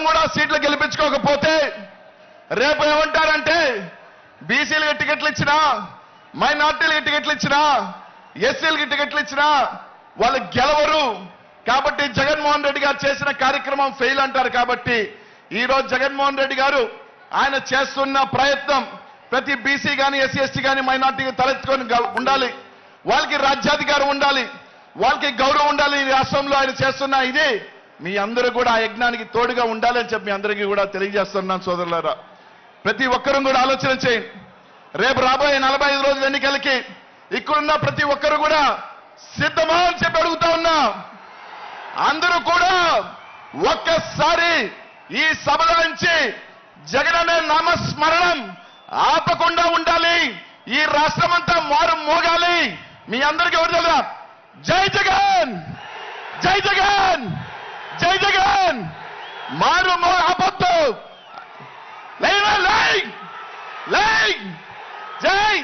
కూడా సీట్లు గెలిపించుకోకపోతే రేపు ఏమంటారంటే బీసీలకు టికెట్లు ఇచ్చినా, మైనార్టీలకు టికెట్లు ఇచ్చినా, ఎస్సీలకి టికెట్లు ఇచ్చినా వాళ్ళు గెలవరు. కాబట్టి జగన్మోహన్ రెడ్డి గారు చేసిన కార్యక్రమం ఫెయిల్ అంటారు. కాబట్టి ఈ రోజు జగన్మోహన్ రెడ్డి గారు ఆయన చేస్తున్న ప్రయత్నం ప్రతి బీసీ కానీ, ఎస్సీ ఎస్టీ కానీ, మైనార్టీకి తలెత్తుకొని ఉండాలి, వాళ్ళకి రాజ్యాధికారం ఉండాలి, వాళ్ళకి గౌరవం ఉండాలి. ఈ రాష్ట్రంలో ఆయన చేస్తున్న ఇది మీ అందరూ కూడా ఆ యజ్ఞానికి తోడుగా ఉండాలని చెప్పి మీ అందరికీ కూడా తెలియజేస్తున్నాను సోదరులారా. ప్రతి ఒక్కరూ కూడా ఆలోచన చేయండి. రేపు రాబోయే 45 రోజుల ఎన్నికలకి ఇక్కడున్న ప్రతి ఒక్కరు కూడా సిద్ధమా అని చెప్పి అడుగుతా ఉన్నా. అందరూ కూడా ఒక్కసారి ఈ సభల నుంచి జగన్ అనే నామస్మరణం ఆపకుండా ఉండాలి. ఈ రాష్ట్రం అంతా మారు మోగాలి. మీ అందరికీ ఎవరు తెలుసా? జై జగన్, జై జగన్, జై జగన్. మారు ఆపొద్దు. లై లై జై